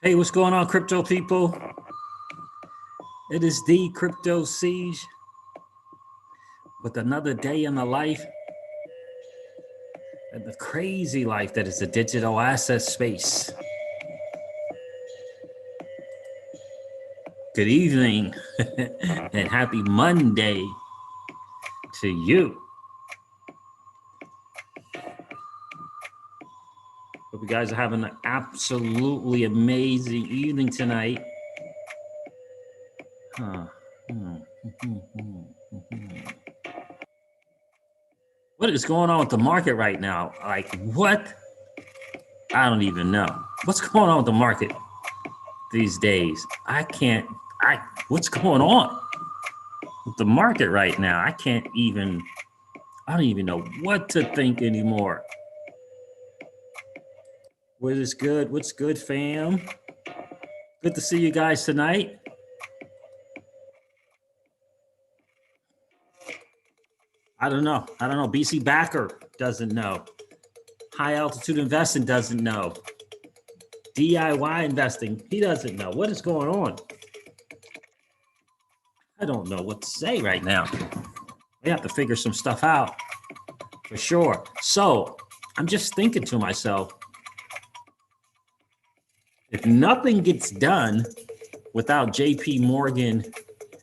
Hey, what's going on, crypto people? It is the Crypto Siege with another day in the life and the crazy life that is the digital asset space. Good evening and happy Monday to you. Hope you guys are having an absolutely amazing evening tonight. What is going on with the market right now? Like what? I don't even know. What's going on with the market these days? What's going on with the market right now? I don't even know what to think anymore. What is good? What's good, fam? Good to see you guys tonight. I don't know. BC Backer doesn't know. High altitude investing doesn't know. DIY investing, he doesn't know. What is going on? I don't know what to say right now. We have to figure some stuff out for sure. So I'm just thinking to myself, if nothing gets done without JP Morgan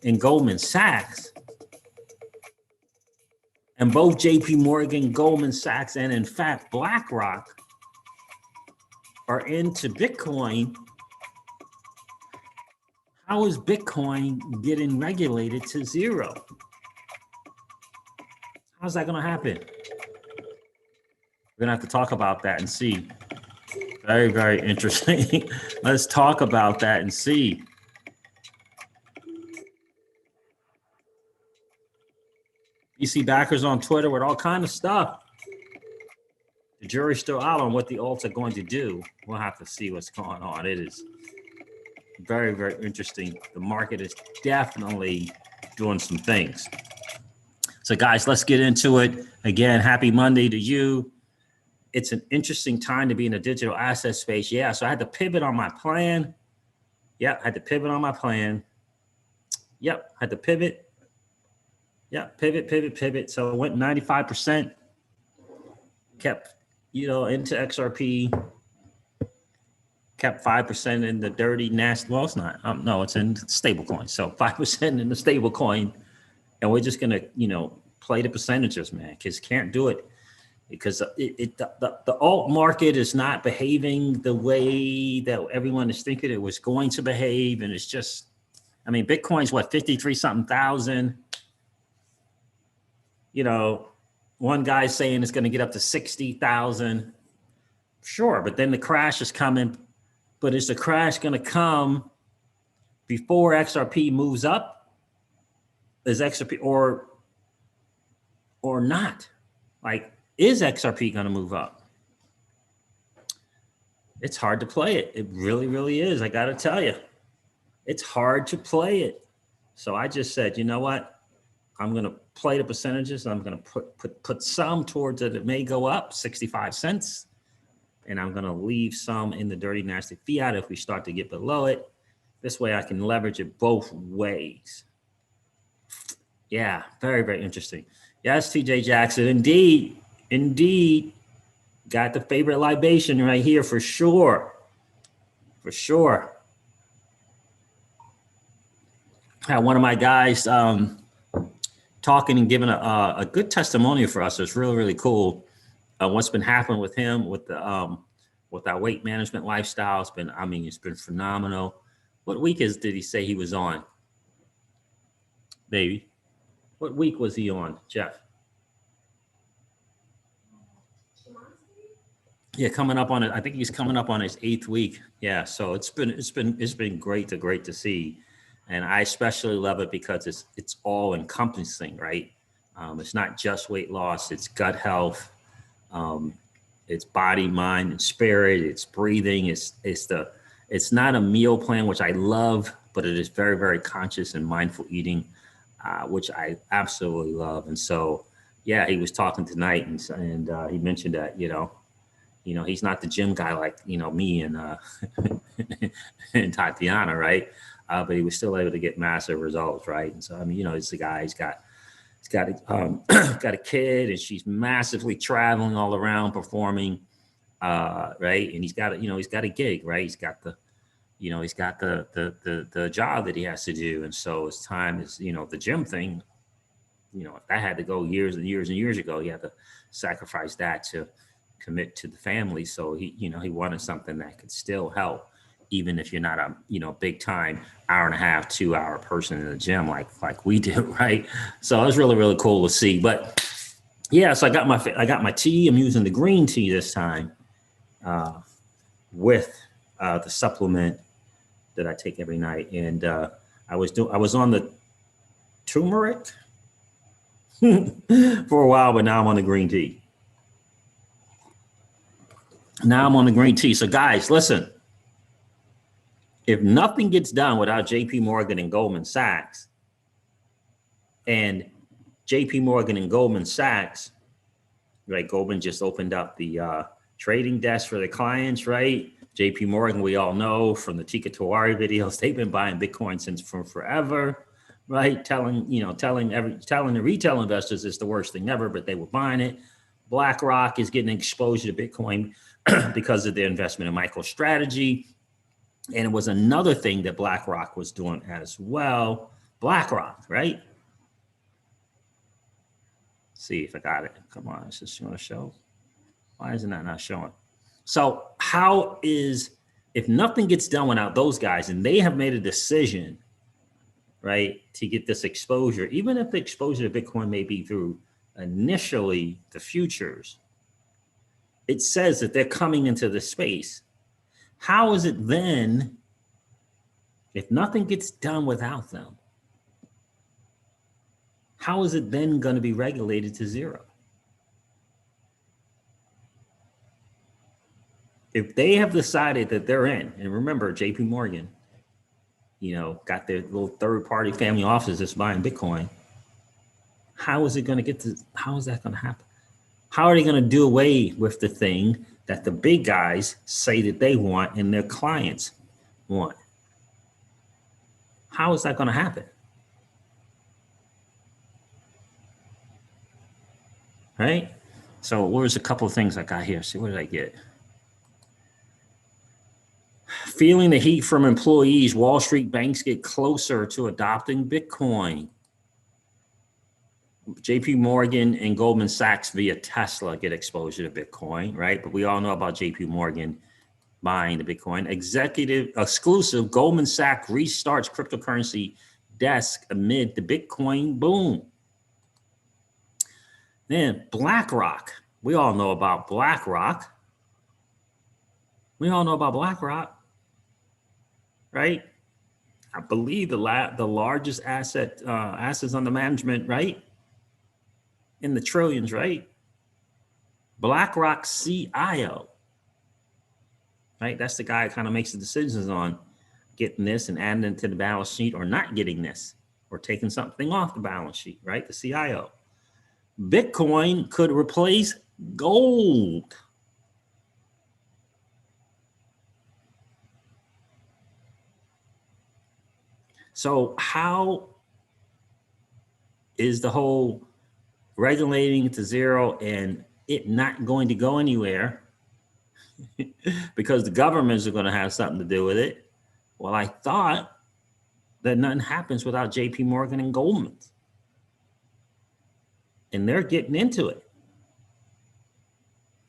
and Goldman Sachs, and both JP Morgan, Goldman Sachs, and in fact, BlackRock are into Bitcoin, how is Bitcoin getting regulated to zero? How's that going to happen? We're going to have to talk about that and see. Very, very interesting. Let's talk about that and see. BC Backers on Twitter with all kind of stuff. The jury's still out on what the alts are going to do. We'll have to see what's going on. It is very, very interesting. The market is definitely doing some things. So guys, let's get into it. Again, happy Monday to you. It's an interesting time to be in the digital asset space. Yeah, so I had to pivot on my plan. Yep, I had to pivot on my plan. Yep, had to pivot. Yeah, pivot. So it went 95%, kept, into XRP, kept 5% in the dirty, nasty, well, it's not, no, it's in stable coin. So 5% in the stable coin. And we're just going to, play the percentages, man, because can't do it because the alt market is not behaving the way that everyone is thinking it was going to behave. And it's just, Bitcoin's what, 53 something thousand. One guy's saying it's going to get up to 60,000. Sure, but then the crash is coming. But is the crash going to come before XRP moves up? Is XRP or not? Like, is XRP going to move up? It's hard to play it. It really, really is. I got to tell you, it's hard to play it. So I just said, you know what? I'm going to play the percentages. I'm going to put some towards it. It may go up 65 cents. And I'm going to leave some in the dirty, nasty fiat if we start to get below it. This way I can leverage it both ways. Yeah, very, very interesting. Yes, TJ Jackson. Indeed. Got the favorite libation right here for sure. For sure. Had one of my guys talking and giving a good testimonial for us. It's really, really cool. What's been happening with him with our weight management lifestyle. It's been phenomenal. What week did he say he was on? Baby, what week was he on, Jeff? Yeah, coming up on it. I think he's coming up on his 8th week. Yeah, so it's been great to see. And I especially love it because it's all encompassing, right? It's not just weight loss, it's gut health, it's body, mind, and spirit, it's breathing, it's not a meal plan, which I love, but it is very, very conscious and mindful eating, which I absolutely love. And so, yeah, he was talking tonight and he mentioned that, You know, he's not the gym guy like, you know, me and and Tatiana, right? But he was still able to get massive results, right? And so, I mean, you know, it's the guy. He's got got a kid, and she's massively traveling all around performing, right? And he's got you know, he's got a gig, right? He's got the you know, he's got the job that he has to do, and so his time is, you know, the gym thing. You know, if that had to go years and years and years ago, he had to sacrifice that to commit to the family. So he, you know, he wanted something that could still help, even if you're not a, you know, big time hour and a half, 2 hour person in the gym like we do, right? So it was really, really cool to see. But yeah, so I got my tea. I'm using the green tea this time with the supplement that I take every night. And I was on the turmeric for a while, but now I'm on the green tea. So guys, listen, if nothing gets done without JP Morgan and Goldman Sachs, and JP Morgan and Goldman Sachs, right? Goldman just opened up the trading desk for the clients, right? JP Morgan, we all know from the Tika Tawari videos, they've been buying Bitcoin since from forever, right? Telling the retail investors it's the worst thing ever, but they were buying it. BlackRock is getting exposure to Bitcoin because of their investment in MicroStrategy. And it was another thing that BlackRock was doing as well. BlackRock, right? Let's see if I got it. Come on, is this going to show? Why isn't that not showing? So if nothing gets done without those guys, and they have made a decision, right, to get this exposure, even if the exposure to Bitcoin may be through initially the futures, it says that they're coming into the space. How is it then, if nothing gets done without them, how is it then going to be regulated to zero? If they have decided that they're in, and remember, JP Morgan, you know, got their little third-party family offices that's buying Bitcoin, how is that going to happen? How are they going to do away with the thing that the big guys say that they want and their clients want? How is that going to happen? Right? So there's a couple of things I got here. See, what did I get? Feeling the heat from employees, Wall Street banks get closer to adopting Bitcoin. JP Morgan and Goldman Sachs via Tesla get exposure to Bitcoin, right? But we all know about JP Morgan buying the Bitcoin. Exclusive, Goldman Sachs restarts cryptocurrency desk amid the Bitcoin boom. Then BlackRock. We all know about BlackRock. Right? I believe the largest assets under management, right? In the trillions, right? BlackRock CIO, right? That's the guy that kind of makes the decisions on getting this and adding it to the balance sheet, or not getting this, or taking something off the balance sheet, right? The CIO. Bitcoin could replace gold. So how is the whole regulating to zero and it not going to go anywhere because the governments are going to have something to do with it? Well, I thought that nothing happens without JP Morgan and Goldman. And they're getting into it.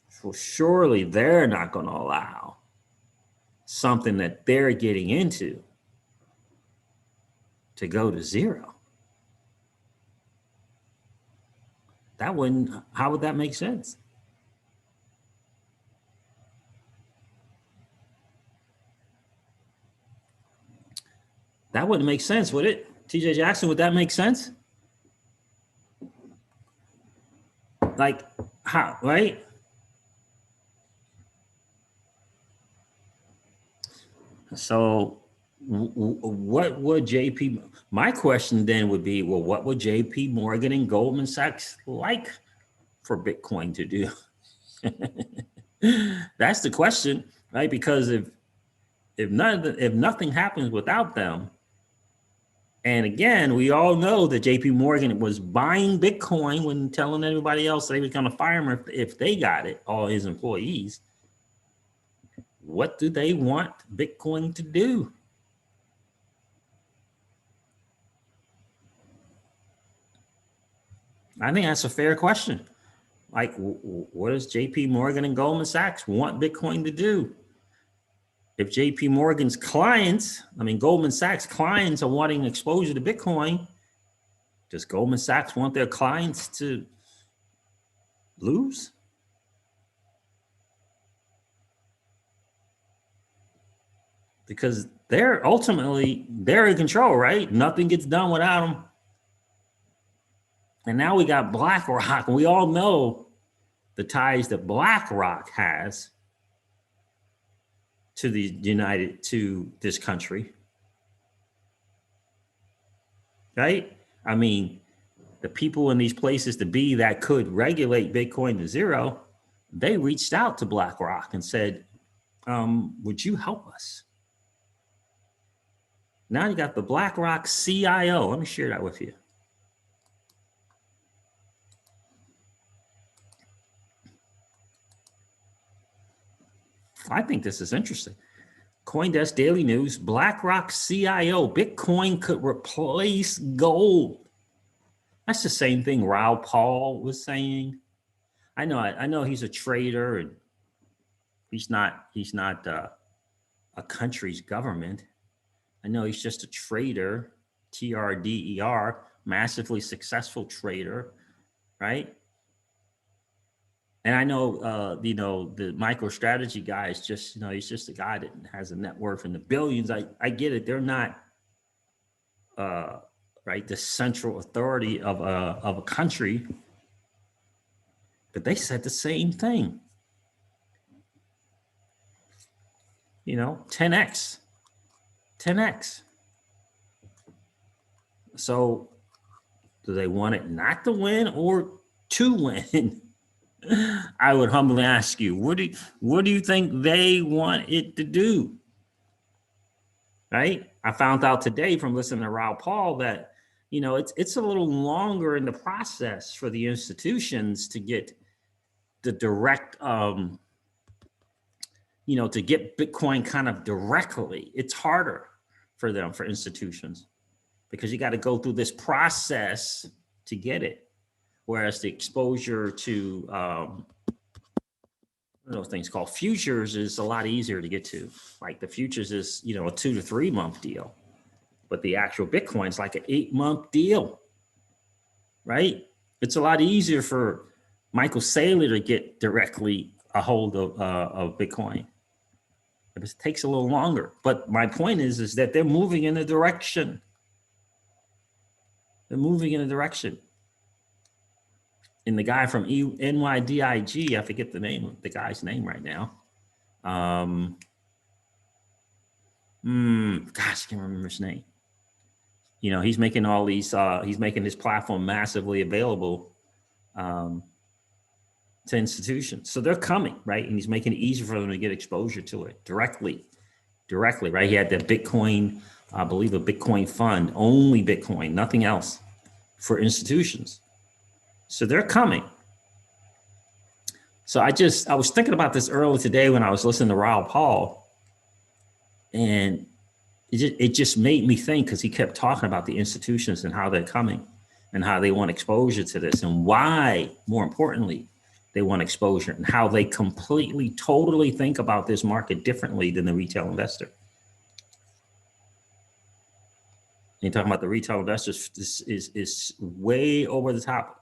So surely they're not going to allow something that they're getting into to go to zero. How would that make sense? That wouldn't make sense, would it? TJ Jackson, would that make sense? Like, how, right? So what would my question then would be, well, what would JP Morgan and Goldman Sachs like for Bitcoin to do? That's the question, right? Because if nothing happens without them, and again, we all know that J.P. Morgan was buying Bitcoin when telling everybody else they was going to fire him if they got it, all his employees. What do they want Bitcoin to do? I think that's a fair question. Like, what does J.P. Morgan and Goldman Sachs want Bitcoin to do? If J.P. Morgan's clients, Goldman Sachs clients are wanting exposure to Bitcoin, does Goldman Sachs want their clients to lose? Because they're in control, right? Nothing gets done without them. And now we got BlackRock, and we all know the ties that BlackRock has to this country, right? The people in these places to be that could regulate Bitcoin to zero, they reached out to BlackRock and said, would you help us? Now you got the BlackRock CIO. Let me share that with you. I think this is interesting. CoinDesk Daily News, BlackRock CIO, Bitcoin could replace gold. That's the same thing Raoul Pal was saying. I know he's a trader and he's not a country's government. I know he's just a trader, TRDER, massively successful trader, right? And I know, the MicroStrategy guy is just, he's just a guy that has a net worth in the billions. I get it. They're not, right, the central authority of a country, but they said the same thing. 10x. So do they want it not to win or to win? I would humbly ask you, what do you think they want it to do? Right? I found out today from listening to Raoul Pal that, it's a little longer in the process for the institutions to get the direct, to get Bitcoin kind of directly. It's harder for institutions because you got to go through this process to get it. Whereas the exposure to those things called futures is a lot easier to get to. Like the futures is, a 2 to 3 month deal, but the actual Bitcoin is like an 8-month deal, right? It's a lot easier for Michael Saylor to get directly a hold of Bitcoin. It takes a little longer, but my point is that they're moving in a direction. They're moving in a direction. And the guy from NYDIG, I forget the guy's name right now. Gosh, I can't remember his name. He's making all these, he's making his platform massively available to institutions. So they're coming, right? And he's making it easier for them to get exposure to it directly, right? He had that Bitcoin, I believe a Bitcoin fund, only Bitcoin, nothing else for institutions. So they're coming. So I was thinking about this earlier today when I was listening to Raoul Pal, and it just made me think, because he kept talking about the institutions and how they're coming and how they want exposure to this and why, more importantly, they want exposure and how they completely, totally think about this market differently than the retail investor. And you're talking about the retail investors is way over the top.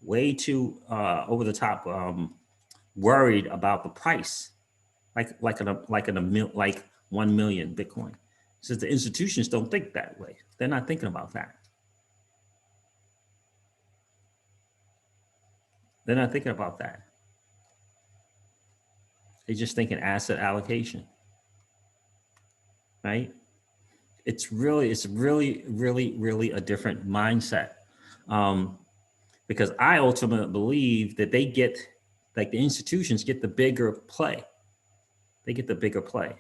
Way too over the top, worried about the price, like 1 million Bitcoin. Since the institutions don't think that way, they're not thinking about that. They're not thinking about that. They're just thinking asset allocation, right? It's really a different mindset. Because I ultimately believe that they get Like the institutions get the bigger play. They get the bigger play.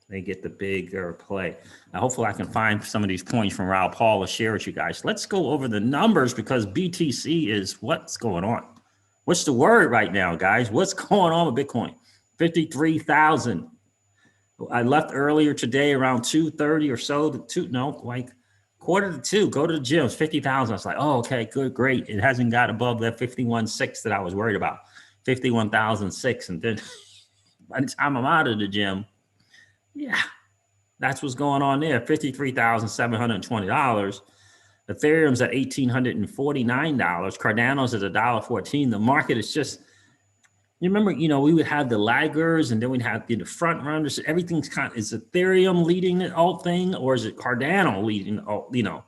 They get the bigger play. Now, hopefully I can find some of these points from Raul Paul to share with you guys. Let's go over the numbers because BTC is what's going on. What's the word right now, guys? What's going on with Bitcoin? 53,000. I left earlier today around 2:30 or so. Like 1:45. Go to the gym. It's 50,000. I was like, oh, okay, good, great. It hasn't got above that 51.6 that I was worried about. 51,006. And then by the time I'm out of the gym, yeah, that's what's going on there. $53,720. Ethereum's at $1,849. Cardano's at $1.14. The market is just, you remember, we would have the laggers and then we'd have the front runners. Everything's is Ethereum leading the alt thing or is it Cardano leading the alt, the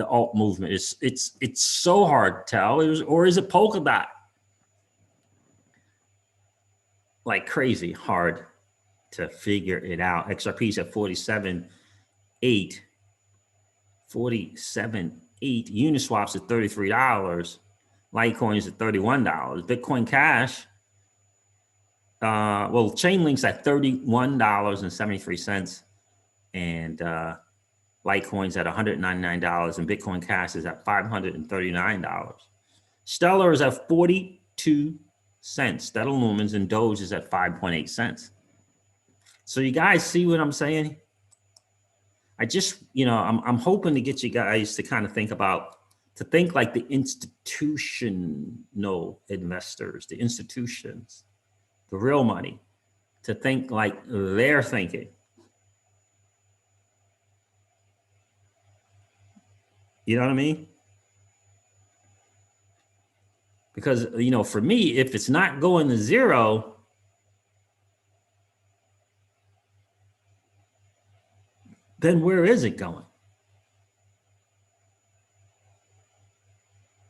alt movement? It's so hard to tell. Or is it Polkadot? Like crazy hard to figure it out. XRP's at 47.8. 47.8. Uniswap's at $33. Litecoin's at $31. Bitcoin Cash, Chainlink's at $31.73. And Litecoin's at $199. And Bitcoin Cash is at $539. Stellar is at 42 cents. Stellar Lumens, and Doge is at 5.8 cents. So you guys see what I'm saying? I just, I'm hoping to get you guys to kind of think like the institutional investors, the institutions, the real money, to think like they're thinking. You know what I mean? Because, for me, if it's not going to zero, then where is it going?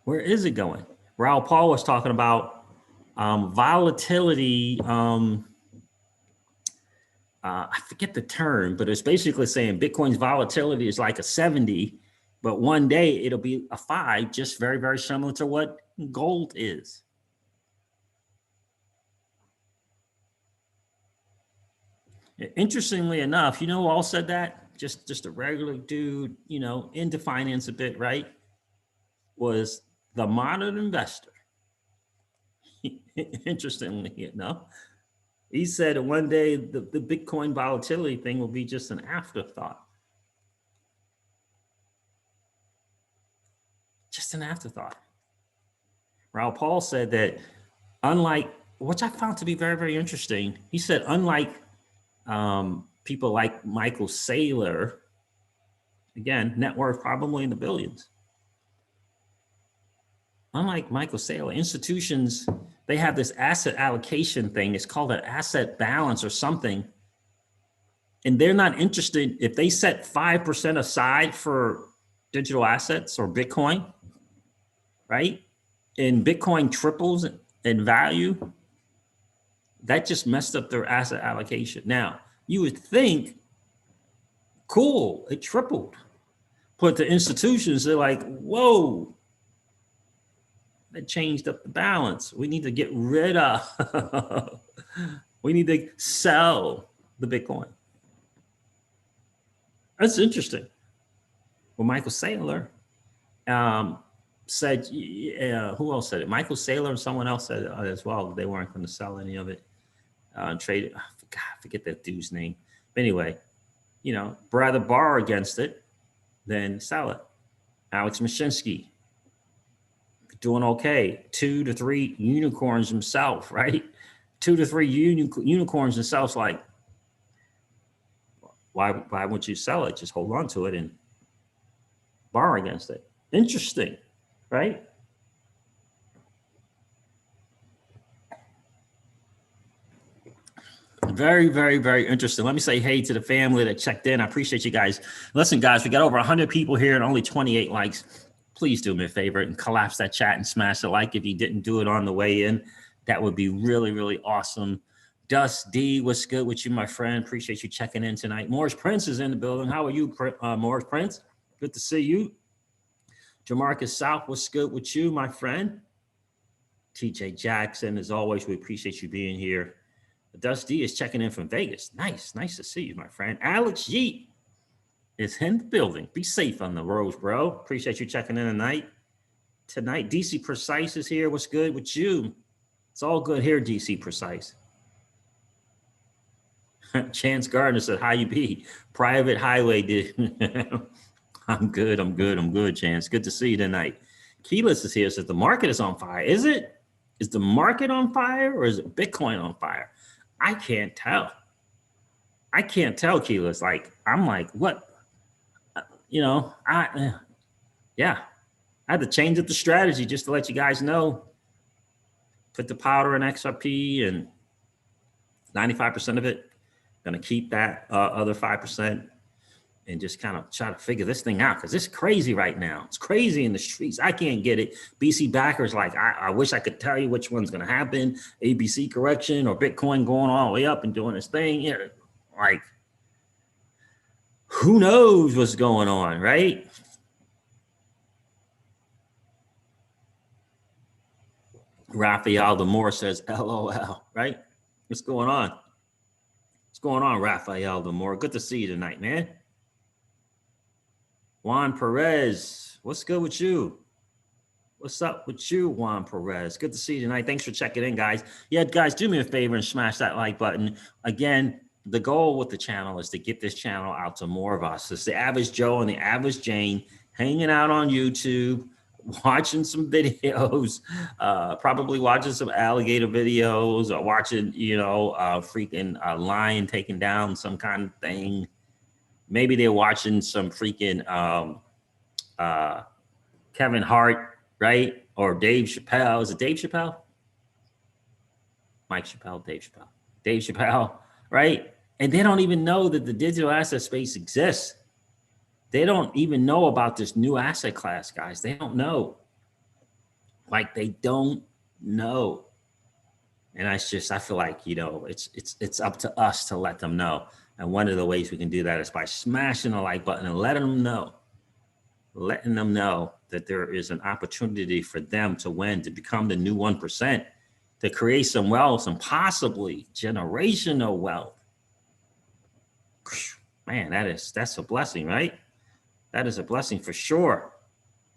Where is it going? Raul Paul was talking about volatility. I forget the term, but it's basically saying Bitcoin's volatility is like a 70, but one day it'll be a 5, just very, very similar to what gold is. Interestingly enough, who all said that? Just a regular dude, into finance a bit, right? Was the modern investor. Interestingly enough, he said one day the Bitcoin volatility thing will be just an afterthought. Just an afterthought. Raul Paul said that unlike, which I found to be very, very interesting, he said unlike people like Michael Saylor, again, net worth probably in the billions. Unlike Michael Saylor, institutions, they have this asset allocation thing. It's called an asset balance or something. And they're not interested, if they set 5% aside for digital assets or Bitcoin, right? And Bitcoin triples in value, that just messed up their asset allocation. Now, you would think, cool, it tripled. But the institutions, they're like, whoa, that changed up the balance. We need to get rid of, we need to sell the Bitcoin. That's interesting. Well, Michael Saylor said, who else said it? Michael Saylor and someone else said it as well. They weren't going to sell any of it. Trade it. I forget that dude's name. But anyway, rather borrow against it than sell it. Alex Mashinsky, doing okay. 2 to 3 unicorns himself, right? 2 to 3 unicorns himself. Like, why wouldn't you sell it? Just hold on to it and borrow against it. Interesting, right? Very, very, very interesting. Let me say hey to the family that checked in. I appreciate you guys. Listen, guys, we got over 100 people here and only 28 likes. Please do me a favor and collapse that chat and smash a like if you didn't do it on the way in. That would be really, really awesome. Dust D, what's good with you, my friend? Appreciate you checking in tonight. Morris Prince is in the building. How are you, Morris Prince? Good to see you. Jamarcus South, what's good with you, my friend? TJ Jackson, as always, we appreciate you being here. Dusty is checking in from Vegas. Nice to see you, my friend. Alex Yeet is in the building. Be safe on the roads, bro. Appreciate you checking in tonight. DC Precise is here. What's good with you? It's all good here, DC Precise. Chance Gardner said, how you be? Private highway, dude. I'm good, Chance. Good to see you tonight. Keyless is here, says the market is on fire. Is it? Is the market on fire or is it Bitcoin on fire? I can't tell. Keyless. I'm like, what? I had to change up the strategy just to let you guys know. Put the powder in XRP and 95% of it. Going to keep that other 5% and just kind of try to figure this thing out because it's crazy right now. It's crazy in the streets. I can't get it. BC backers I wish I could tell you which one's going to happen. ABC correction or Bitcoin going all the way up and doing this thing. Who knows what's going on, right? Raphael Demore says, LOL, right? What's going on? What's going on, Raphael Demore? Good to see you tonight, man. Juan Perez, what's good with you? What's up with you, Juan Perez? Good to see you tonight. Thanks for checking in, guys. Yeah, guys, do me a favor and smash that like button. Again, the goal with the channel is to get this channel out to more of us. It's the average Joe and the average Jane hanging out on YouTube, watching some videos, probably watching some alligator videos or watching, freaking lion taking down some kind of thing. Maybe they're watching some freaking Kevin Hart, right? Or Dave Chappelle. Is it Dave Chappelle? Mike Chappelle, Dave Chappelle. Dave Chappelle, right? And they don't even know that the digital asset space exists. They don't even know about this new asset class, guys. They don't know. They don't know. And I feel like, it's up to us to let them know. And one of the ways we can do that is by smashing the like button and letting them know that there is an opportunity for them to win, to become the new 1%, to create some wealth and possibly generational wealth. Man, that's a blessing, right? That is a blessing for sure.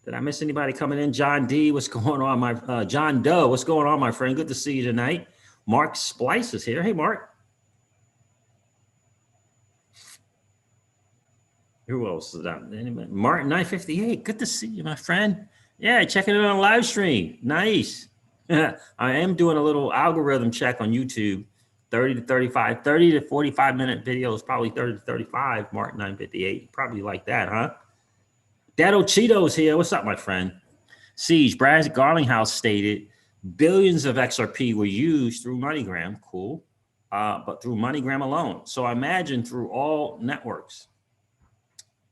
Did I miss anybody coming in? John D, what's going on? John Doe, what's going on, my friend? Good to see you tonight. Mark Splice is here. Hey, Mark. Who else is that? Martin 958. Good to see you, my friend. Yeah, checking it on live stream. Nice. I am doing a little algorithm check on YouTube. 30 to 45 minute videos, probably 30 to 35. Martin 958. Probably like that, huh? Dado Cheeto's here. What's up, my friend? Siege, Brad Garlinghouse stated billions of XRP were used through MoneyGram. Cool. But through MoneyGram alone. So I imagine through all networks.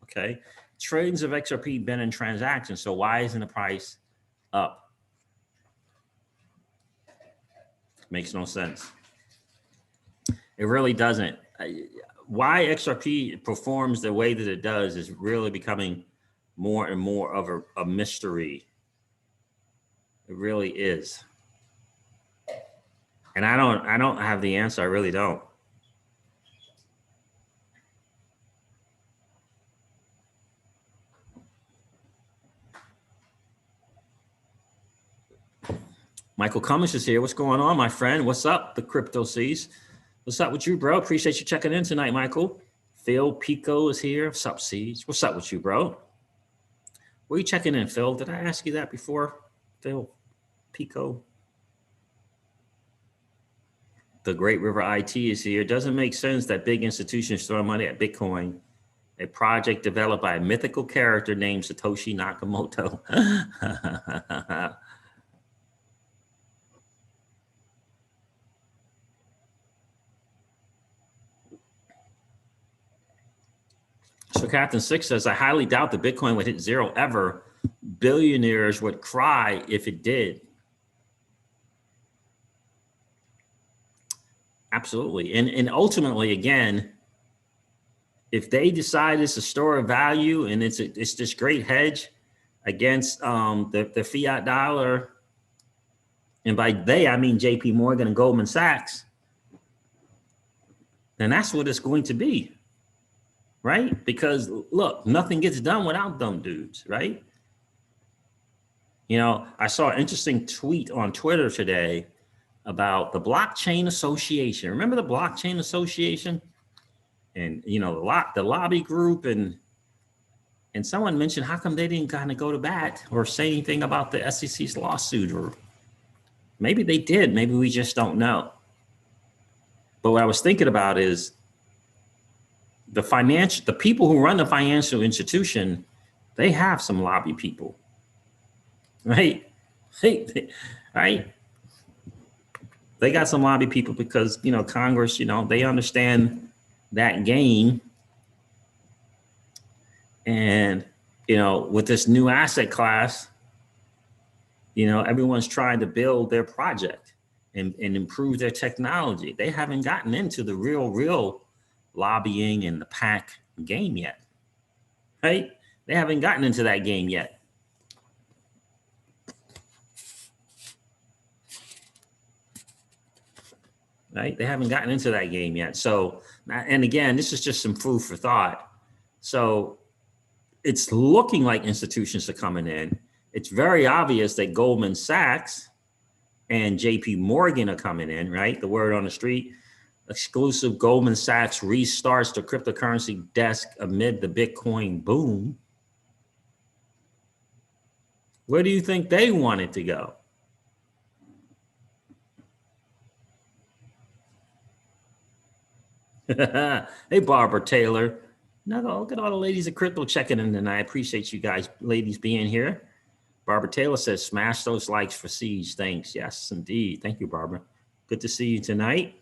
Okay. Trillions of XRP been in transactions. So why isn't the price up? Makes no sense. It really doesn't. Why XRP performs the way that it does is really becoming more and more of a mystery. It really is. And I don't have the answer. I really don't. Michael Cummings is here. What's going on, my friend? What's up, the Crypto Seas? What's up with you, bro? Appreciate you checking in tonight, Michael. Phil Pico is here. What's up, Seas? What's up with you, bro? Were you checking in, Phil? Did I ask you that before? Phil Pico. The Great River IT is here. It doesn't make sense that big institutions throw money at Bitcoin, a project developed by a mythical character named Satoshi Nakamoto. So Captain Six says, I highly doubt that Bitcoin would hit zero ever. Billionaires would cry if it did. Absolutely. And ultimately, again, if they decide it's a store of value and it's this great hedge against the fiat dollar, and by they, I mean JP Morgan and Goldman Sachs, then that's what it's going to be, right? Because look, nothing gets done without them dudes, right? You know, I saw an interesting tweet on Twitter today about the Blockchain Association. Remember the Blockchain Association? And, you know, the lobby group, and someone mentioned how come they didn't kind of go to bat or say anything about the SEC's lawsuit, or maybe they did, maybe we just don't know. But what I was thinking about is the people who run the financial institution, they have some lobby people, right? Right? They got some lobby people because, you know, Congress, you know, they understand that game. And, you know, with this new asset class, you know, everyone's trying to build their project and improve their technology. They haven't gotten into the real lobbying and the PAC game yet, right? They haven't gotten into that game yet. Right? They haven't gotten into that game yet. So, and again, this is just some food for thought. So it's looking like institutions are coming in. It's very obvious that Goldman Sachs and JP Morgan are coming in, right? The word on the street, exclusive Goldman Sachs restarts the cryptocurrency desk amid the Bitcoin boom. Where do you think they want it to go? Hey, Barbara Taylor. Now, look at all the ladies of crypto checking in tonight. I appreciate you guys, ladies, being here. Barbara Taylor says, smash those likes for Siege. Thanks. Yes, indeed. Thank you, Barbara. Good to see you tonight.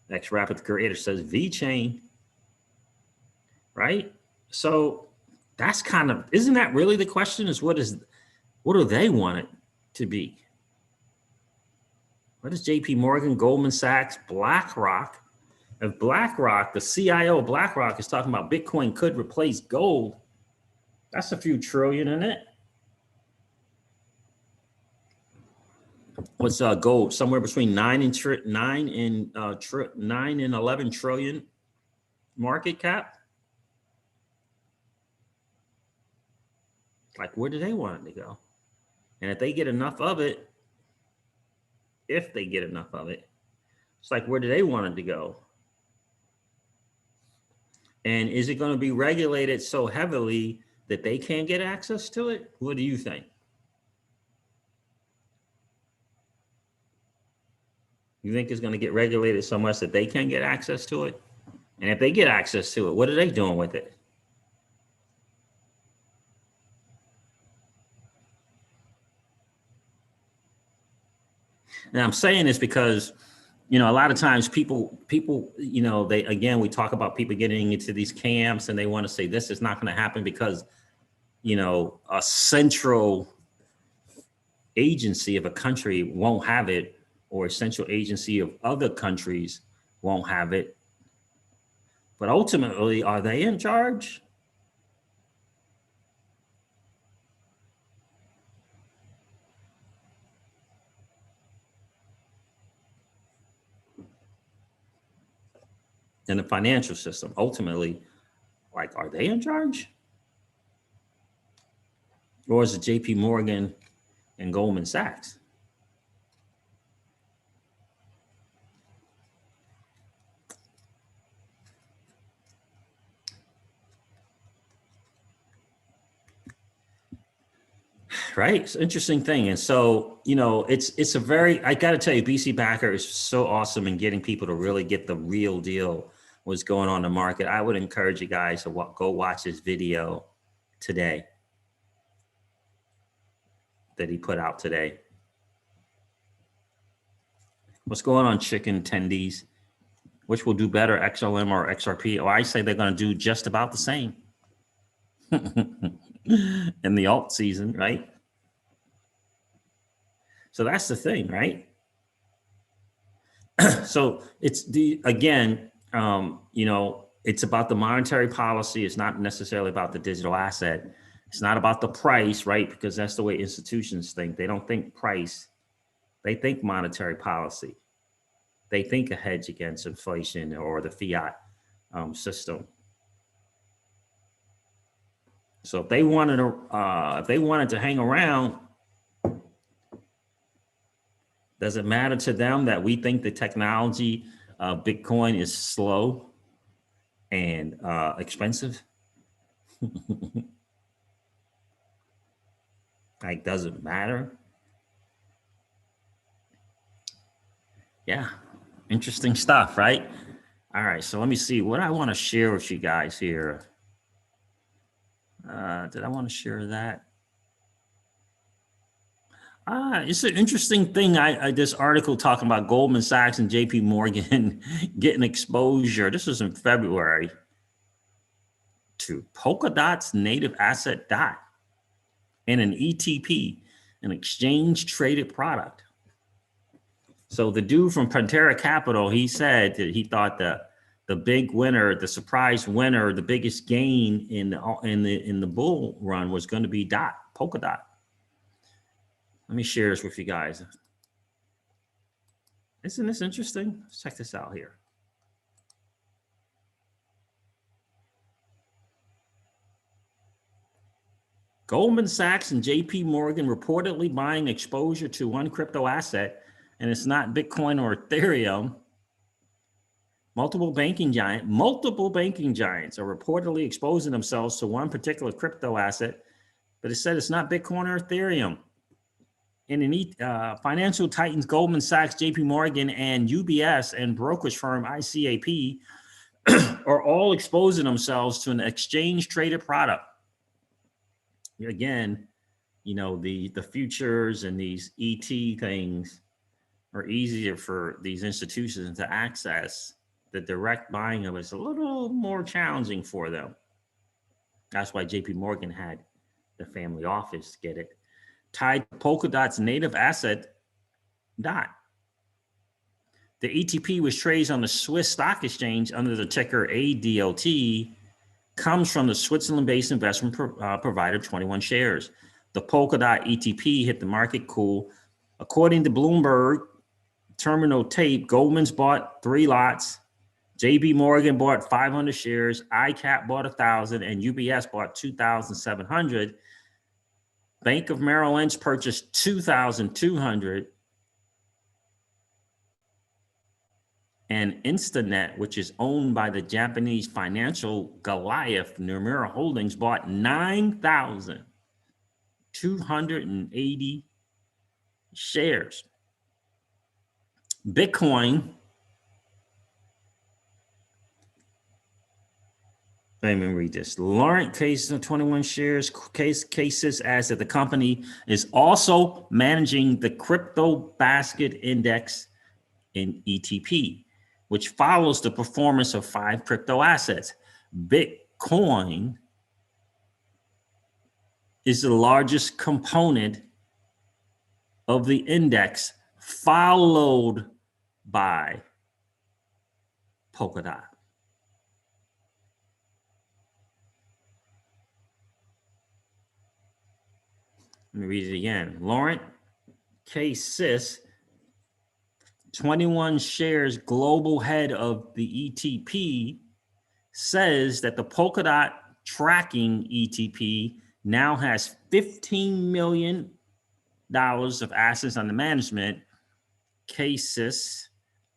Next Rapid Creator says VeChain. Right? So that's kind of, isn't that really the question, is what do they want it to be? What is JP Morgan, Goldman Sachs, BlackRock? If BlackRock, the CIO of BlackRock, is talking about Bitcoin could replace gold, that's a few trillion in it. What's gold? Somewhere between 9 and 11 trillion market cap. Like, where do they want it to go? And if they get enough of it, it's like, where do they want it to go? And is it going to be regulated so heavily that they can't get access to it? What do you think? You think it's going to get regulated so much that they can't get access to it? And if they get access to it, what are they doing with it? And I'm saying this because, you know, a lot of times people, you know, we talk about people getting into these camps and they want to say this is not going to happen because, you know, a central agency of a country won't have it, or a central agency of other countries won't have it. But ultimately, are they in charge? In the financial system, ultimately, like, are they in charge? Or is it JP Morgan and Goldman Sachs? Right. It's an interesting thing. And so, you know, it's a very, I got to tell you, BC Backer is so awesome in getting people to really get the real deal, what's going on in the market. I would encourage you guys to go watch his video today that he put out today. What's going on, chicken tendies? Which will do better, XLM or XRP? Oh, I say they're going to do just about the same in the alt season, right? So that's the thing, right? So it's again, you know, it's about the monetary policy. It's not necessarily about the digital asset. It's not about the price, right? Because that's the way institutions think. They don't think price. They think monetary policy. They think a hedge against inflation or the fiat system. So if they wanted to hang around, does it matter to them that we think the technology of Bitcoin is slow and expensive? Like, does it matter? Yeah, interesting stuff, right? All right, so let me see what I want to share with you guys here. Did I want to share that? It's an interesting thing. This article talking about Goldman Sachs and JP Morgan getting exposure. This was in February to Polkadot's native asset DOT and an ETP, an exchange traded product. So the dude from Pantera Capital, he said that he thought the big winner, the surprise winner, the biggest gain in the bull run was going to be Polkadot. Let me share this with you guys. Isn't this interesting? Let's check this out here. Goldman Sachs and JP Morgan reportedly buying exposure to one crypto asset, and it's not Bitcoin or Ethereum. Multiple banking giants are reportedly exposing themselves to one particular crypto asset, but it said it's not Bitcoin or Ethereum. And in financial titans Goldman Sachs, JP Morgan, and UBS and brokerage firm ICAP are all exposing themselves to an exchange traded product. Again, you know, the futures and these ET things are easier for these institutions to access. The direct buying of it is a little more challenging for them. That's why JP Morgan had the family office get it. Tied to Polkadot's native asset, DOT. The ETP, which trades on the Swiss stock exchange under the ticker ADOT, comes from the Switzerland-based investment provider 21 Shares. The Polkadot ETP hit the market cool. According to Bloomberg Terminal Tape, Goldman's bought 3 lots. JP Morgan bought 500 shares. ICAP bought 1,000, and UBS bought 2,700. Bank of Merrill Lynch purchased 2,200. And Instanet, which is owned by the Japanese financial Goliath Nomura Holdings, bought 9,280 shares. Bitcoin, let me read this. Laurent cases of 21 shares cases as that the company is also managing the crypto basket index in ETP, which follows the performance of 5 crypto assets. Bitcoin is the largest component of the index, followed by Polkadot. Let me read it again. Laurent K. Sis, 21 Shares global head of the ETP, says that the Polkadot tracking ETP now has $15 million of assets under management. Casis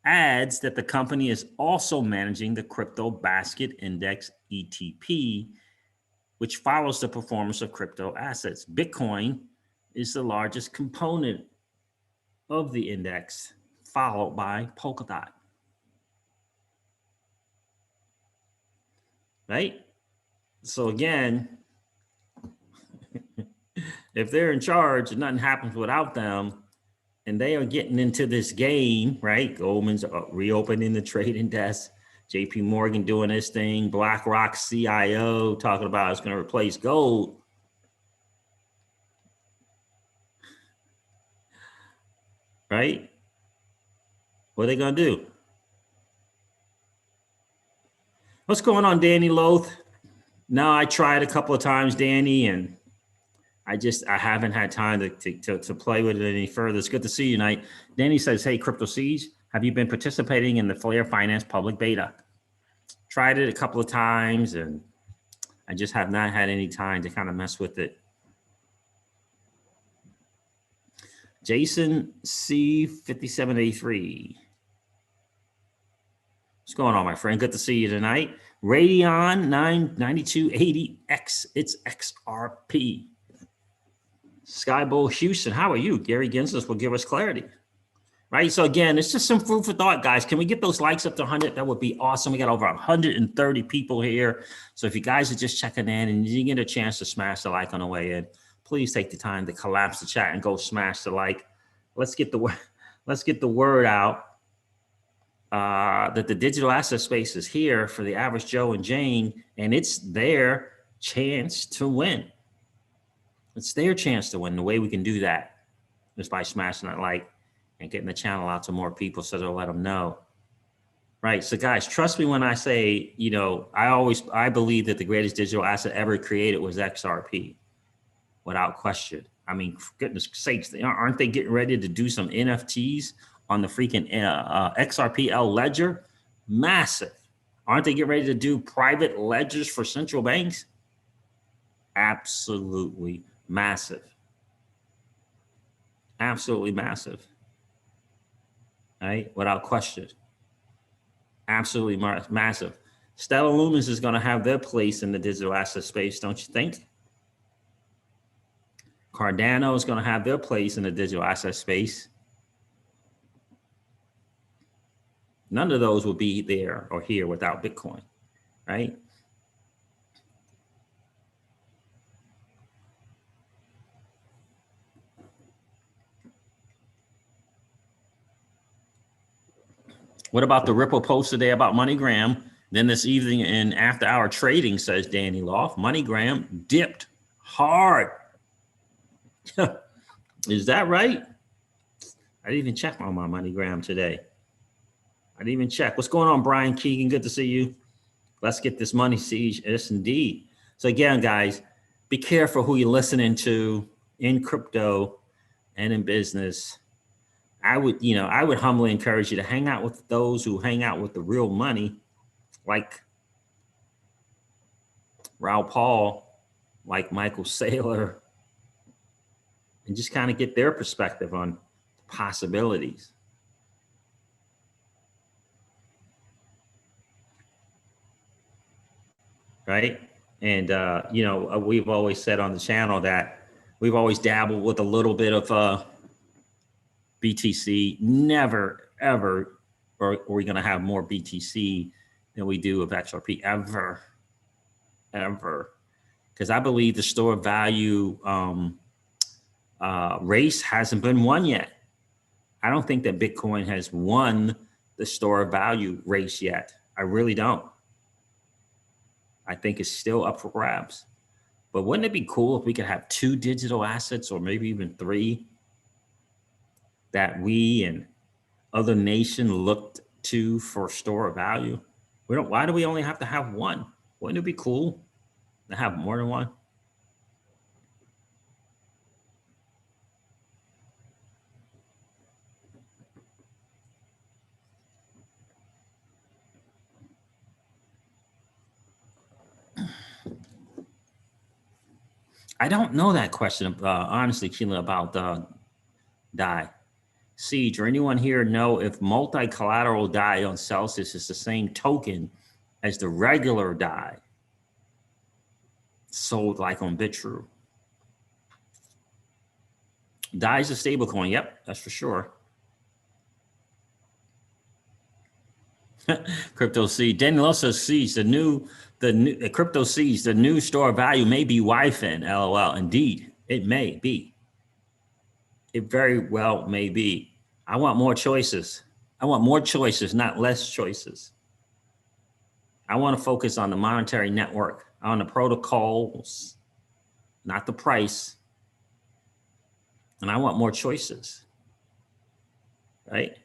adds that the company is also managing the crypto basket index ETP, which follows the performance of crypto assets. Bitcoin is the largest component of the index, followed by Polkadot. Right? So again, if they're in charge and nothing happens without them, and they are getting into this game, right? Goldman's reopening the trading desk, JP Morgan doing this thing, BlackRock CIO talking about it's going to replace gold. Right? What are they going to do? What's going on, Danny Loth? No, I tried a couple of times, Danny, and I haven't had time to play with it any further. It's good to see you tonight. Danny says, hey, Crypto Siege, have you been participating in the Flare Finance public beta? Tried it a couple of times and I just have not had any time to kind of mess with it. Jason C5783. What's going on, my friend? Good to see you tonight. Radeon 99280X, it's XRP. Skybull Houston, how are you? Gary Gensler will give us clarity. Right, so again, it's just some food for thought, guys. Can we get those likes up to 100? That would be awesome. We got over 130 people here. So if you guys are just checking in and you get a chance to smash the like on the way in, please take the time to collapse the chat and go smash the like. Let's get the word out that the digital asset space is here for the average Joe and Jane, and it's their chance to win. It's their chance to win. The way we can do that is by smashing that like and getting the channel out to more people so they'll let them know. Right. So guys, trust me when I say, you know, I believe that the greatest digital asset ever created was XRP, without question. I mean, for goodness sakes, aren't they getting ready to do some NFTs on the freaking XRPL ledger? Massive. Aren't they getting ready to do private ledgers for central banks? Absolutely massive. Absolutely massive. Right? Without question. Absolutely massive. Stellar Lumens is going to have their place in the digital asset space, don't you think? Cardano is going to have their place in the digital asset space. None of those will be there or here without Bitcoin, right? What about the Ripple post today about MoneyGram? Then this evening in after hour trading, says Danny Loft, MoneyGram dipped hard. Is that right? I didn't even check on my MoneyGram today. I didn't even check. What's going on, Brian Keegan? Good to see you. Let's get this money siege. Yes, indeed. So again, guys, be careful who you're listening to in crypto and in business. I would humbly encourage you to hang out with those who hang out with the real money, like Raoul Paul, like Michael Saylor, and just kind of get their perspective on possibilities. Right? And, we've always said on the channel that we've always dabbled with a little bit of BTC. Never, ever are we going to have more BTC than we do of XRP, ever. Because I believe the store of value race hasn't been won yet. I don't think that Bitcoin has won the store of value race yet. I really don't. I think it's still up for grabs. But wouldn't it be cool if we could have 2 digital assets or maybe even 3 that we and other nations looked to for store of value? Why do we only have to have 1? Wouldn't it be cool to have more than 1? I don't know that question, honestly, Keela, about DAI. Siege, or anyone here know if multi-collateral DAI on Celsius is the same token as the regular DAI sold like on BitTrue? DAI is a stable coin. Yep, that's for sure. Crypto Siege. Daniel also sees the new Crypto Siege, the new store of value may be YFIN. LOL. Indeed, it may be. It very well may be. I want more choices. I want more choices, not less choices. I want to focus on the monetary network, on the protocols, not the price. And I want more choices, right?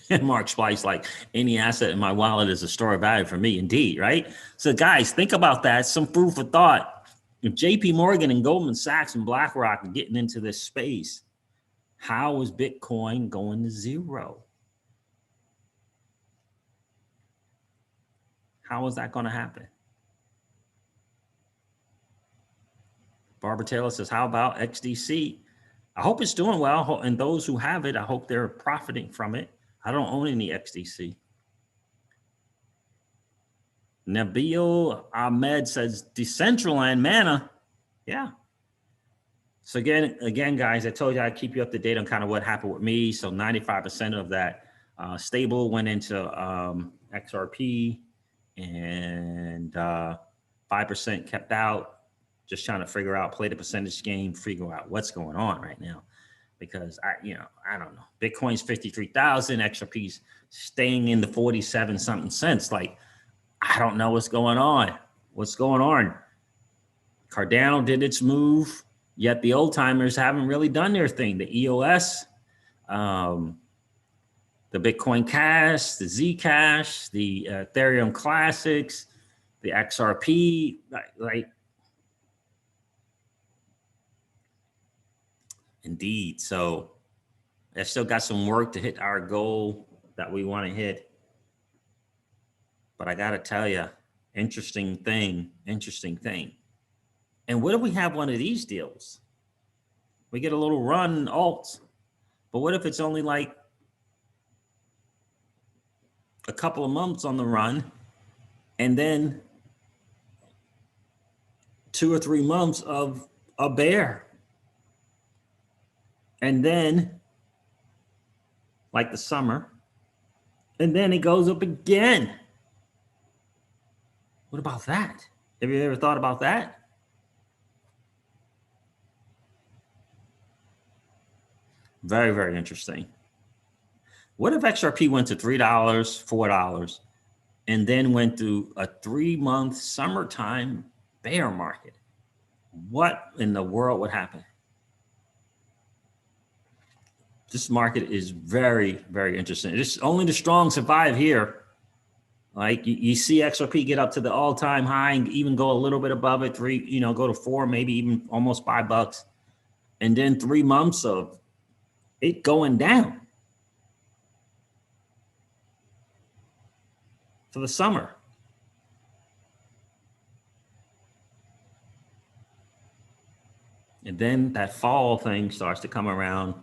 And Mark Splice, like, any asset in my wallet is a store of value for me. Indeed, right? So guys, think about that. Some food for thought. if JP Morgan and Goldman Sachs and BlackRock are getting into this space, how is Bitcoin going to zero? How is that going to happen? Barbara Taylor says, how about XDC? I hope it's doing well. And those who have it, I hope they're profiting from it. I don't own any XDC. Nabil Ahmed says, Decentraland Mana. Yeah. So again, guys, I told you I'd keep you up to date on kind of what happened with me. So 95% of that stable went into XRP, and 5% kept out. Just trying to figure out, play the percentage game, figure out what's going on right now. Because I don't know. Bitcoin's 53,000, XRP's staying in the 47 something cents. Like, I don't know what's going on. What's going on? Cardano did its move, yet the old timers haven't really done their thing. The EOS, the Bitcoin Cash, the Zcash, the Ethereum Classics, the XRP, like indeed. So I still got some work to hit our goal that we want to hit. But I got to tell you, interesting thing. And what if we have one of these deals? We get a little run alt, but what if it's only like a couple of months on the run, and then 2 or 3 months of a bear? And then, like the summer, and then it goes up again. What about that? Have you ever thought about that? Very, very interesting. What if XRP went to $3, $4, and then went through a 3-month summertime bear market? What in the world would happen? This market is very, very interesting. It's only the strong survive here. Like you see XRP get up to the all-time high and even go a little bit above it, go to 4, maybe even almost $5. And then 3 months of it going down for the summer. And then that fall thing starts to come around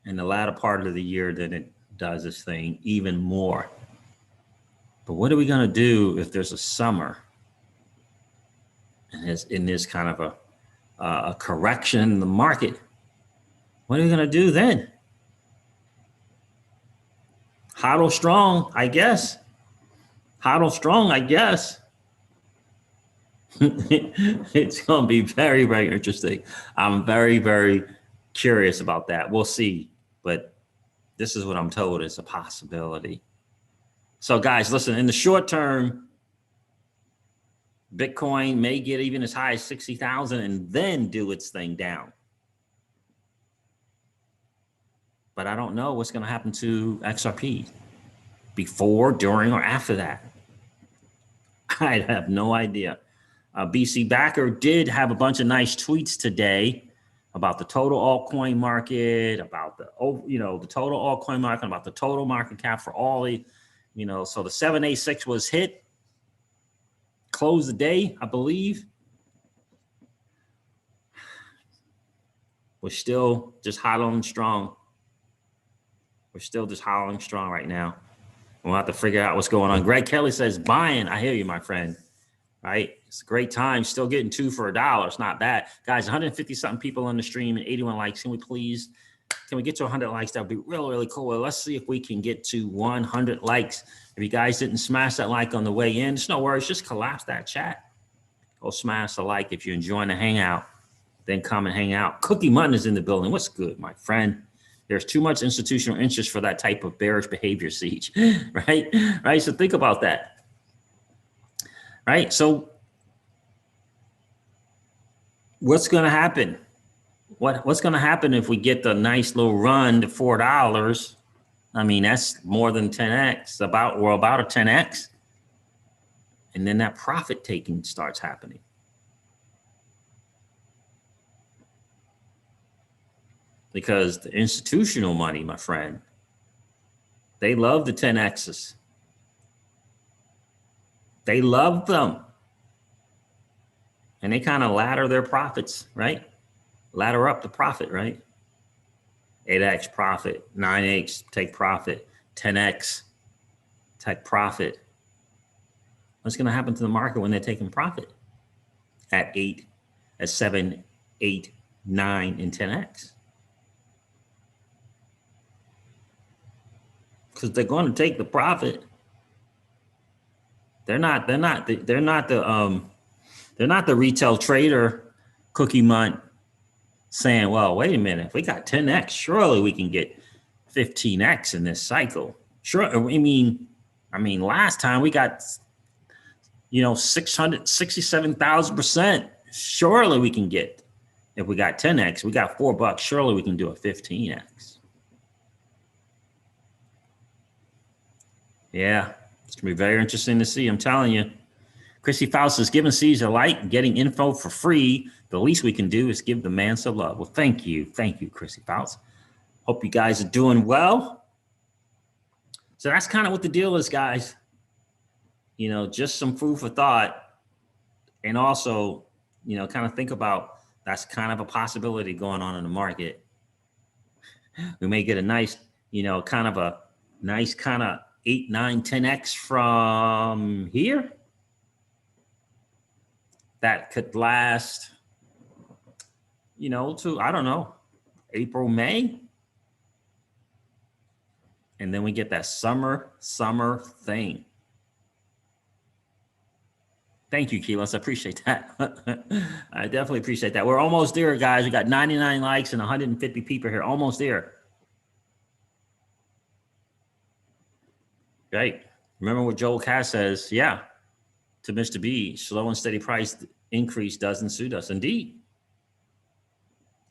in the latter part of the year, then it does this thing even more. But what are we going to do if there's a summer and in this kind of a correction in the market? What are we going to do then? Hodl strong, I guess. Hodl strong, I guess. It's going to be very, very interesting. I'm very, very curious about that. We'll see. But this is what I'm told is a possibility. So guys, listen, in the short term, Bitcoin may get even as high as 60,000 and then do its thing down. But I don't know what's going to happen to XRP before, during, or after that. I have no idea. BC Backer did have a bunch of nice tweets today about the total altcoin market, about the total altcoin market, about the total market cap for all the, so the 786 was hit, closed the day, I believe. We're still just hollering strong. We're still just hollering strong right now. We'll have to figure out what's going on. Greg Kelly says, buying. I hear you, my friend. Right? It's a great time. Still getting 2 for $1. It's not bad. Guys, 150 something people on the stream and 81 likes. Can we get to 100 likes? That would be really, really cool. Well, let's see if we can get to 100 likes. If you guys didn't smash that like on the way in, it's no worries. Just collapse that chat. Go smash the like. If you're enjoying the hangout, then come and hang out. Cookie Mutton is in the building. What's good, my friend? There's too much institutional interest for that type of bearish behavior, Siege, right? Right. So think about that. Right. So what's going to happen? What's going to happen if we get the nice little run to $4? I mean, that's more than 10x. We're about a 10x. And then that profit taking starts happening. because the institutional money, my friend, they love the 10Xs. They love them. And they kind of ladder their profits, right? Ladder up the profit, right? 8X profit, 9X take profit, 10X take profit. What's going to happen to the market when they're taking profit at 8, at 7, 8, 9, and 10X? Because they're going to take the profit. They're not the retail trader cookie month saying, well, wait a minute, if we got 10X, surely we can get 15X in this cycle. Sure. I mean, last time we got, 667,000%. Surely we can get, if we got 10X, we got $4, surely we can do a 15X. Yeah, it's going to be very interesting to see. I'm telling you. Chrissy Faust says, giving C's a like, getting info for free. The least we can do is give the man some love. Well, thank you. Thank you, Chrissy Faust. Hope you guys are doing well. So that's kind of what the deal is, guys. Just some food for thought. And also, kind of think about that's kind of a possibility going on in the market. We may get a nice, kind of a nice kind of 8, 9, 10X from here. That could last, to, I don't know, April, May. And then we get that summer thing. Thank you, Keelos. I appreciate that. I definitely appreciate that. We're almost there, guys. We got 99 likes and 150 people here. Almost there. Right. Remember what Joel Cass says? Yeah. To Mr. B, slow and steady price increase doesn't suit us. Indeed.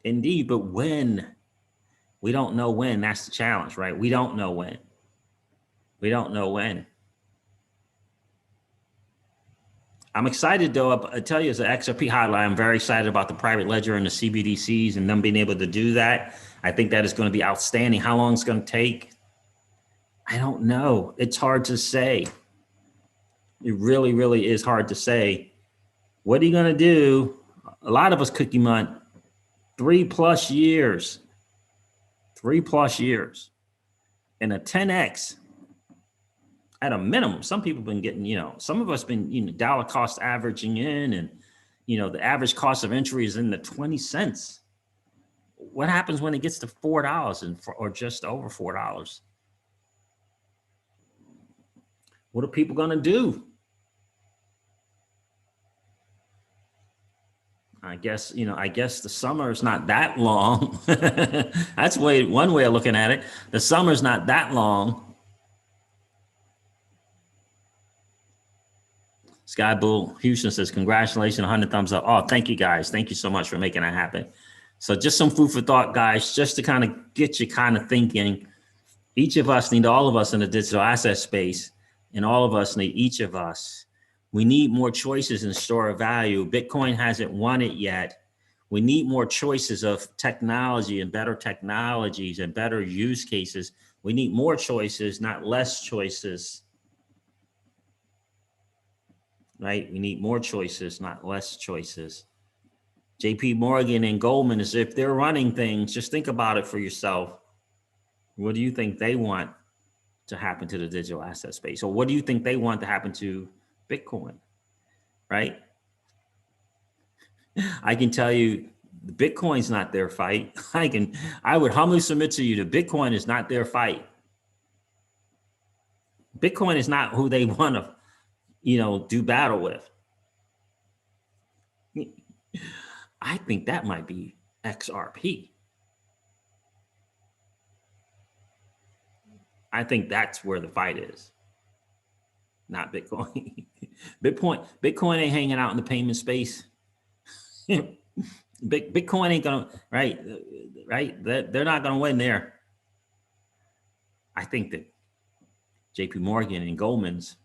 Indeed. But when? We don't know when. That's the challenge, right? We don't know when. We don't know when. I'm excited, though. I tell you, as an XRP hotline, I'm very excited about the private ledger and the CBDCs and them being able to do that. I think that is going to be outstanding. How long it's going to take? I don't know. It's hard to say. It really, really is hard to say. What are you going to do? A lot of us, Cookie Month, 3+ years. 3+ years. And a 10X at a minimum. Some people have been getting, some of us been, dollar cost averaging in, and, the average cost of entry is in the 20 cents. What happens when it gets to $4 or just over $4? What are people going to do? I guess the summer is not that long. That's one way of looking at it. The summer's not that long. Sky Bull Houston says, congratulations, 100 thumbs up. Oh, thank you, guys. Thank you so much for making that happen. So just some food for thought, guys, just to kind of get you kind of thinking. Each of us need all of us in the digital asset space, and all of us need each of us. We need more choices in store of value. Bitcoin hasn't won it yet. We need more choices of technology and better technologies and better use cases. We need more choices, not less choices. Right? We need more choices, not less choices. JP Morgan and Goldman, as if they're running things, just think about it for yourself. What do you think they want to happen to the digital asset space? Or what do you think they want to happen to Bitcoin? Right? I can tell you, Bitcoin's not their fight. I would humbly submit to you that Bitcoin is not their fight. Bitcoin is not who they want to, do battle with. I think that might be XRP. I think that's where the fight is, not Bitcoin. Bitcoin ain't hanging out in the payment space. Bitcoin ain't gonna, right? They're not gonna win there. I think that JP Morgan and Goldman's,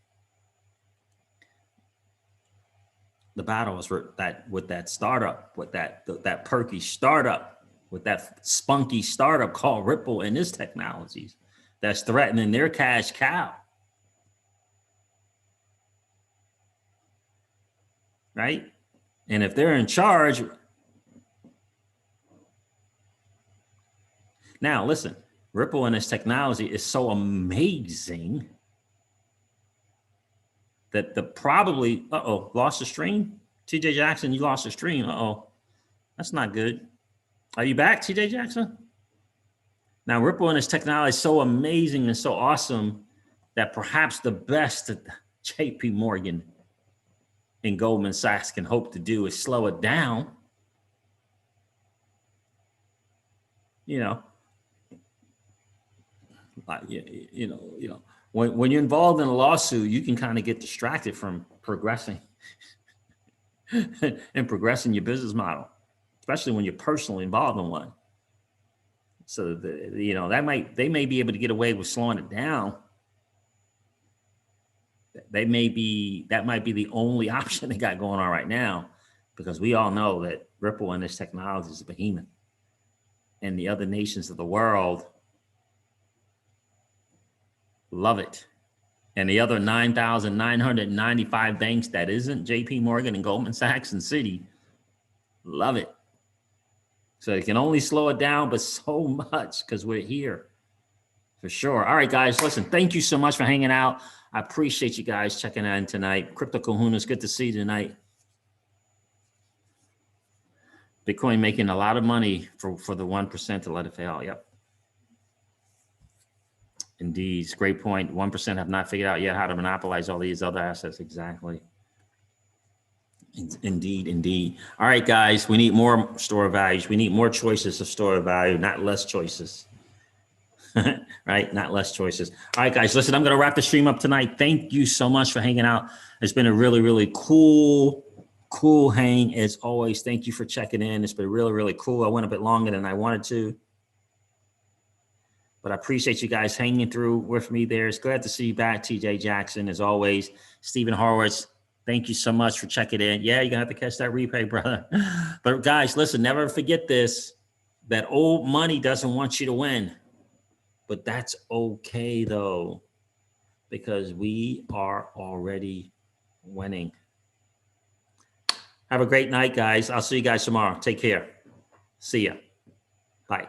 the battle is with that startup, with that perky startup. with that spunky startup called Ripple and its technologies that's threatening their cash cow. Right? And if they're in charge, now listen, Ripple and its technology is so amazing that the probably, lost the stream? TJ Jackson, you lost the stream. That's not good. Are you back, TJ Jackson? Now, Ripple and its technology is so amazing and so awesome that perhaps the best that JP Morgan and Goldman Sachs can hope to do is slow it down. When you're involved in a lawsuit, you can kind of get distracted from progressing and progressing your business model, especially when you're personally involved in one. So they may be able to get away with slowing it down. That might be the only option they got going on right now, because we all know that Ripple and this technology is a behemoth, and the other nations of the world love it. And the other 9,995 banks that isn't JP Morgan and Goldman Sachs and Citi love it. So it can only slow it down, but so much, because we're here for sure. All right, guys, listen, thank you so much for hanging out. I appreciate you guys checking in tonight. Crypto Kahunas, good to see you tonight. Bitcoin making a lot of money for the 1% to let it fail. Yep. Indeed, it's a great point. 1% have not figured out yet how to monopolize all these other assets. Exactly. Indeed. All right, guys, we need more store of values. We need more choices of store of value, not less choices. Right? Not less choices. All right, guys, listen, I'm going to wrap the stream up tonight. Thank you so much for hanging out. It's been a really, really cool hang as always. Thank you for checking in. It's been really, really cool. I went a bit longer than I wanted to, but I appreciate you guys hanging through with me there. It's glad to see you back, TJ Jackson, as always. Stephen Horowitz, thank you so much for checking in. Yeah, you're going to have to catch that replay, brother. But guys, listen, never forget this, that old money doesn't want you to win. But that's okay, though, because we are already winning. Have a great night, guys. I'll see you guys tomorrow. Take care. See ya. Bye.